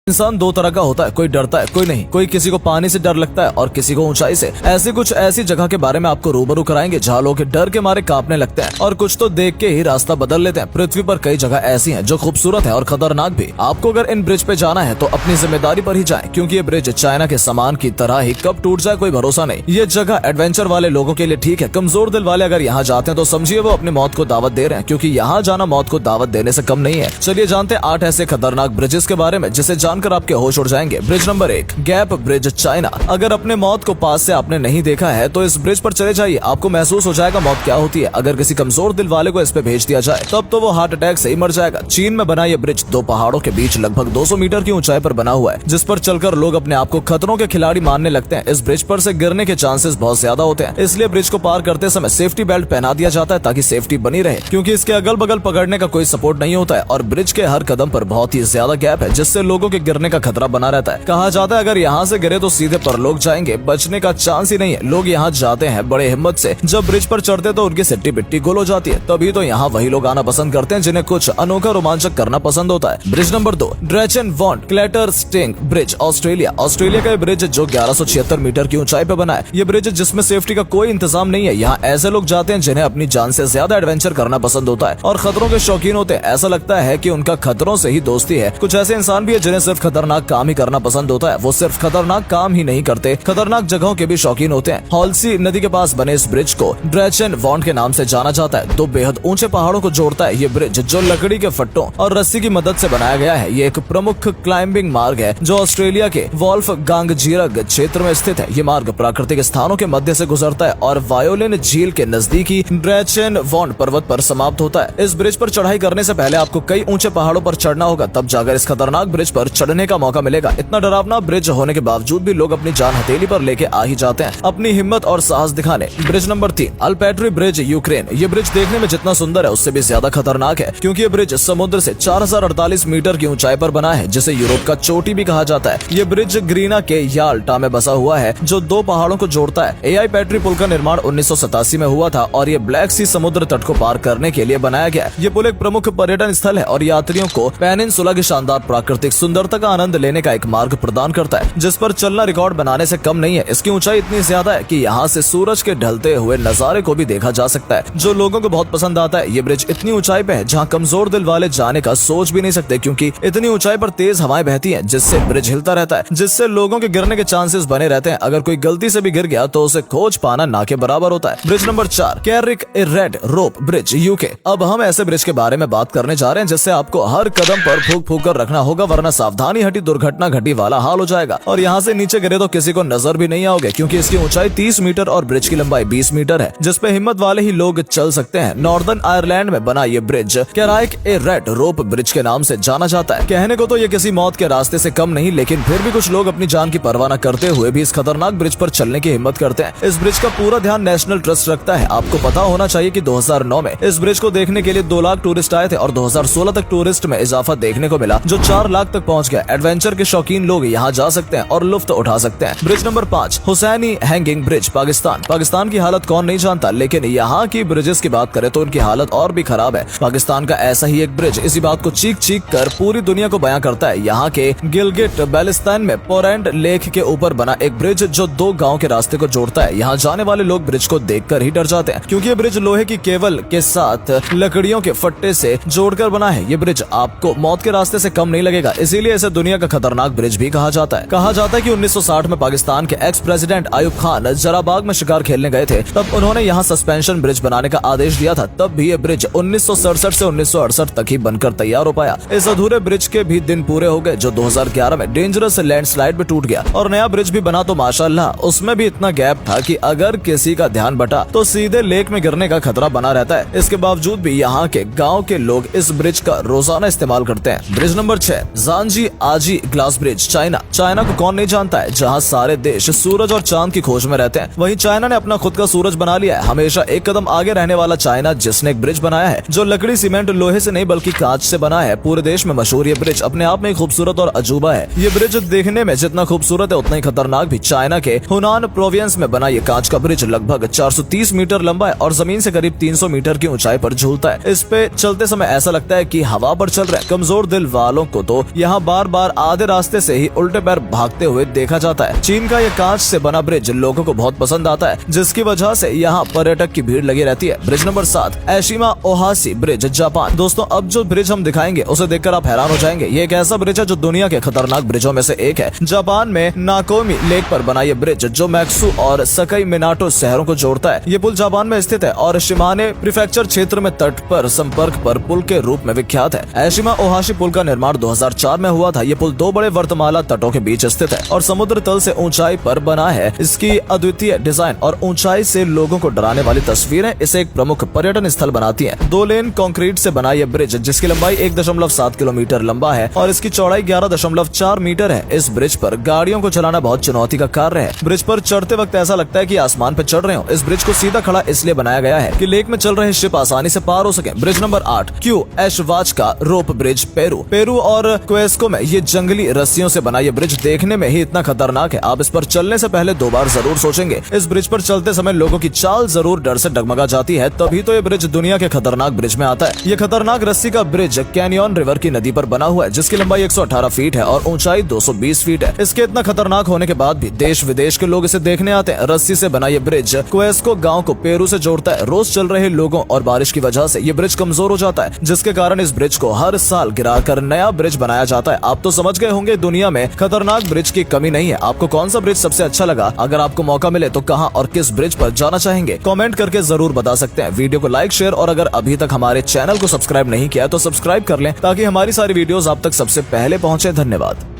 इंसान दो तरह का होता है, कोई डरता है कोई नहीं। कोई किसी को पानी से डर लगता है और किसी को ऊंचाई से। ऐसी जगह के बारे में आपको रूबरू कराएंगे जहाँ लोग डर के मारे कांपने लगते हैं और कुछ तो देख के ही रास्ता बदल लेते हैं। पृथ्वी पर कई जगह ऐसी हैं जो खूबसूरत है और खतरनाक भी। आपको अगर इन ब्रिज पे जाना है तो अपनी जिम्मेदारी पर ही जाए, क्योंकि ये ब्रिज चाइना के सामान की तरह ही कब टूट जाए कोई भरोसा नहीं। ये जगह एडवेंचर वाले लोगों के लिए ठीक है, कमजोर दिल वाले अगर यहाँ जाते हैं तो समझिए वो अपनी मौत को दावत दे रहे हैं, क्योंकि यहाँ जाना मौत को दावत देने से कम नहीं है। चलिए जानते हैं 8 ऐसे खतरनाक ब्रिजेस के बारे में जिसे जानकर आपके होश उड़ जाएंगे। Bridge number 1, gap bridge, China. अगर अपने मौत को पास से आपने नहीं देखा है तो इस ब्रिज पर चले जाइए, आपको महसूस हो जाएगा मौत क्या होती है। अगर किसी कमजोर दिल वाले को इस पे भेज दिया जाए तब तो वो हार्ट अटैक से ही मर जाएगा। चीन में बना ये ब्रिज 2 पहाड़ों के बीच लगभग 200 मीटर की ऊंचाई पर बना हुआ है, जिस पर चलकर लोग अपने आप को खतरों के खिलाड़ी मानने लगते हैं। इस ब्रिज पर से गिरने के चांसेस बहुत ज्यादा होते हैं, इसलिए ब्रिज को पार करते समय सेफ्टी बेल्ट पहना दिया जाता है ताकि सेफ्टी बनी रहे, क्योंकि इसके अगल बगल पकड़ने का कोई सपोर्ट नहीं होता है और ब्रिज के हर कदम पर बहुत ही ज्यादा गैप है, जिससे लोगों के गिरने का खतरा बना रहता है। कहा जाता है अगर यहाँ से गिरे तो सीधे परलोक जाएंगे, बचने का चांस ही नहीं है। लोग यहाँ जाते हैं बड़े हिम्मत से, जब ब्रिज पर चढ़ते तो उनकी सिट्टी पिट्टी गोल हो जाती है। तभी तो यहाँ वही लोग आना पसंद करते हैं जिन्हें कुछ अनोखा रोमांचक करना पसंद होता है। ब्रिज नंबर 2, ड्रेचन वॉन्ट क्लैटरस्टिंग ब्रिज, ऑस्ट्रेलिया। ऑस्ट्रेलिया का ब्रिज जो 1176 मीटर की ऊंचाई पर बना है। ये ब्रिज जिसमें सेफ्टी का कोई इंतजाम नहीं है। यहाँ ऐसे लोग जाते हैं जिन्हें अपनी जान से ज्यादा एडवेंचर करना पसंद होता है और खतरों के शौकीन होते हैं। ऐसा लगता है कि उनका खतरों से ही दोस्ती है। कुछ ऐसे इंसान भी है जिन्हें सिर्फ खतरनाक काम ही करना पसंद होता है। वो सिर्फ खतरनाक काम ही नहीं करते, खतरनाक जगहों के भी शौकीन होते हैं। हॉलसी नदी के पास बने इस ब्रिज को ड्रेचन वॉन्ट के नाम से जाना जाता है। 2 बेहद ऊंचे पहाड़ों को जोड़ता है ये ब्रिज, जो लकड़ी के फट्टों और रस्सी की मदद से बनाया गया है। ये एक प्रमुख क्लाइंबिंग मार्ग है जो ऑस्ट्रेलिया के वोल्फगांगजीरक क्षेत्र में स्थित है। ये मार्ग प्राकृतिक स्थानों के मध्य से गुजरता है और वायोलिन झील के नजदीकी ड्रेचन वॉन्ट पर्वत पर समाप्त होता है। इस ब्रिज पर चढ़ाई करने से पहले आपको कई ऊंचे पहाड़ों पर चढ़ना होगा, तब जाकर इस खतरनाक ब्रिज पर चढ़ने का मौका मिलेगा। इतना डरावना ब्रिज होने के बावजूद भी लोग अपनी जान हथेली पर लेके आ ही जाते हैं अपनी हिम्मत और साहस दिखाने। ब्रिज नंबर 3, अल्पेट्री ब्रिज, यूक्रेन। ये ब्रिज देखने में जितना सुंदर है उससे भी ज्यादा खतरनाक है, क्योंकि ये ब्रिज समुद्र से 4048 मीटर की ऊंचाई पर बना है, जिसे यूरोप का चोटी भी कहा जाता है। ये ब्रिज ग्रीना के याल्टा में बसा हुआ है, जो 2 पहाड़ों को जोड़ता है। एआई पैट्री पुल का निर्माण 1987 में हुआ था और ये ब्लैक सी समुद्र तट को पार करने के लिए बनाया गया। ये पुल एक प्रमुख पर्यटन स्थल है और यात्रियों को पेनिनसुला की शानदार प्राकृतिक सुंदरता का आनंद लेने का एक मार्ग प्रदान करता है, जिस पर चलना रिकॉर्ड बनाने से कम नहीं है। इसकी ऊंचाई इतनी ज्यादा है कि यहाँ से सूरज के ढलते हुए नजारे को भी देखा जा सकता है, जो लोगों को बहुत पसंद आता है। ये ब्रिज इतनी ऊंचाई पे है जहाँ कमजोर दिल वाले जाने का सोच भी नहीं सकते, क्योंकि इतनी ऊंचाई पर तेज हवाएं बहती हैं, जिससे ब्रिज हिलता रहता है, जिससे लोगों के गिरने के चांसेस बने रहते हैं। अगर कोई गलती से भी गिर गया तो उसे खोज पाना ना के बराबर होता है। ब्रिज नंबर 4, कैरिक ए रेड रोप ब्रिज, यूके। अब हम ऐसे ब्रिज के बारे में बात करने जा रहे हैं जिससे आपको हर कदम पर फूक फूक कर रखना होगा, वरना सावधानी हटी दुर्घटना घटी वाला हाल हो जाएगा। और यहाँ से नीचे गिरे तो किसी को नजर भी नहीं आओगे, क्योंकि इसकी ऊंचाई 30 मीटर और ब्रिज की लंबाई 20 मीटर है, जिसपे हिम्मत वाले ही लोग चल सकते हैं। नॉर्दर्न आयरलैंड में बना ये ब्रिज कैराइक ए रेड रोप ब्रिज के नाम से जाना जाता है। कहने को तो ये किसी मौत के रास्ते से कम नहीं, लेकिन फिर भी कुछ लोग अपनी जान की परवाह न करते हुए भी इस खतरनाक ब्रिज पर चलने की हिम्मत करते हैं। इस ब्रिज का पूरा ध्यान नेशनल ट्रस्ट रखता है। आपको पता होना चाहिए कि 2009 में इस ब्रिज को देखने के लिए 2 लाख टूरिस्ट आए थे और 2016 तक टूरिस्ट में इजाफा देखने को मिला, जो 4 लाख तक पहुंच गया। एडवेंचर के शौकीन लोग यहाँ जा सकते हैं और लुफ्त उठा सकते हैं। Bridge number 5, Hussaini hanging bridge, Pakistan. Pakistan की हालत कौन नहीं जानता, लेकिन यहाँ की ब्रिजेस की बात करें तो उनकी हालत और भी खराब है। पाकिस्तान का ऐसा ही एक ब्रिज इसी बात को चीख चीख कर पूरी दुनिया को बयां करता है। यहाँ के गिलगिट बेलिस्तान में पोरैंड लेक के ऊपर बना एक ब्रिज जो 2 गाँव के रास्ते को जोड़ता है। यहाँ जाने वाले लोग ब्रिज को देखकर ही डर जाते हैं, क्योंकि ये ब्रिज लोहे की केबल के साथ लकड़ियों के फट्टे से जोड़कर बना है। ये ब्रिज आपको मौत के रास्ते से कम नहीं लगेगा, इसीलिए इसे दुनिया का खतरनाक ब्रिज भी कहा जाता है। कहा जाता है कि 1960 में पाकिस्तान के एक्स प्रेसिडेंट आयुब खान जराबाग में शिकार खेलने गए थे, तब उन्होंने यहाँ सस्पेंशन ब्रिज बनाने का आदेश दिया था। तब भी ये ब्रिज 1967 से 1968 तक ही बनकर तैयार हो पाया। इस अधूरे ब्रिज के भी दिन पूरे हो गए, जो 2011 में डेंजरस लैंडस्लाइड में टूट गया और नया ब्रिज भी बना तो माशाअल्लाह, उसमें भी इतना गैप था कि अगर किसी का ध्यान बटा तो सीधे लेक में गिरने का खतरा बना रहता है। इसके बावजूद भी यहाँ के गाँव के लोग इस ब्रिज का रोजाना इस्तेमाल करते हैं। ब्रिज नंबर 6, जांजी आजी ग्लास ब्रिज, चाइना। चाइना को कौन नहीं जानता है, जहाँ सारे देश सूरज और चांद की खोज में रहते हैं, वहीं चाइना ने अपना खुद का सूरज बना लिया है। हमेशा एक कदम आगे रहने वाला चाइना, जिसने एक ब्रिज बनाया है जो लकड़ी, सीमेंट, लोहे से नहीं बल्कि कांच से बना है। पूरे देश में मशहूर ये ब्रिज अपने आप में खूबसूरत और अजूबा है। ये ब्रिज देखने में जितना खूबसूरत है उतना ही खतरनाक भी। चाइना के हुनान प्रोविंस में बना ये कांच का ब्रिज लगभग 430 मीटर लंबा है और जमीन से करीब 300 मीटर की ऊंचाई पर झूलता है। इस पे चलते समय ऐसा लगता है कि हवा पर चल रहे हैं। कमजोर दिल वालों को तो यहाँ बार बार बार आधे रास्ते से ही उल्टे पैर भागते हुए देखा जाता है। चीन का ये कांच से बना ब्रिज लोगों को बहुत पसंद आता है, जिसकी वजह से यहाँ पर्यटक की भीड़ लगी रहती है। Bridge number 7, Eshima Ohashi bridge, Japan. दोस्तों, अब जो ब्रिज हम दिखाएंगे उसे देखकर आप हैरान हो जाएंगे। ये एक ऐसा ब्रिज है जो दुनिया के खतरनाक ब्रिजों में से एक है। जापान में नाकोमी लेक पर बना ये ब्रिज जो मैक्सू और सकाई मिनाटो शहरों को जोड़ता है। ये पुल जापान में स्थित है और शिमाने प्रीफेक्चर क्षेत्र में तट पर संपर्क पर पुल के रूप में विख्यात है। एशिमा ओहाशी पुल का निर्माण 2004 में हुआ था। ये पुल 2 बड़े वर्तमाला तटों के बीच स्थित है और समुद्र तल से ऊंचाई पर बना है। इसकी अद्वितीय डिजाइन और ऊंचाई से लोगों को डराने वाली तस्वीरें इसे एक प्रमुख पर्यटन स्थल बनाती हैं। 2 लेन कंक्रीट से बना यह ब्रिज जिसकी लंबाई 1.7 किलोमीटर लंबा है और इसकी चौड़ाई 11.4 मीटर है। इस ब्रिज पर गाड़ियों को चलाना बहुत चुनौती का कार्य है। ब्रिज पर चढ़ते वक्त ऐसा लगता है कि आसमान पर चढ़ रहे हो। इस ब्रिज को सीधा खड़ा इसलिए बनाया गया है कि लेक में चल रहे शिप आसानी से पार हो सके। ब्रिज नंबर 8, क्यू एशवाच का रोप ब्रिज, पेरू और क्वेस्को में ये जंगली रस्सियों से बना ये ब्रिज देखने में ही इतना खतरनाक है, आप इस पर चलने से पहले 2 बार जरूर सोचेंगे। इस ब्रिज पर चलते समय लोगों की चाल जरूर डर से डगमगा जाती है, तभी तो ये ब्रिज दुनिया के खतरनाक ब्रिज में आता है। ये खतरनाक रस्सी का ब्रिज कैनियन रिवर की नदी पर बना हुआ है जिसकी लंबाई 118 फीट है और ऊंचाई 220 फीट है। इसके इतना खतरनाक होने के बाद भी देश विदेश के लोग इसे देखने आते हैं। रस्सी से बना ये ब्रिज क्वेस्को गांव को पेरू से जोड़ता है। रोज चल रहे लोगों और बारिश की वजह से ये ब्रिज कमजोर हो जाता है, जिसके कारण इस ब्रिज को हर साल गिराकर नया ब्रिज बनाया जाता है। आप तो समझ गए होंगे दुनिया में खतरनाक ब्रिज की कमी नहीं है। आपको कौन सा ब्रिज सबसे अच्छा लगा? अगर आपको मौका मिले तो कहां और किस ब्रिज पर जाना चाहेंगे? कमेंट करके जरूर बता सकते हैं। वीडियो को लाइक, शेयर और अगर अभी तक हमारे चैनल को सब्सक्राइब नहीं किया तो सब्सक्राइब कर लें ताकि हमारी सारी वीडियोस आप तक सबसे पहले पहुंचे। धन्यवाद।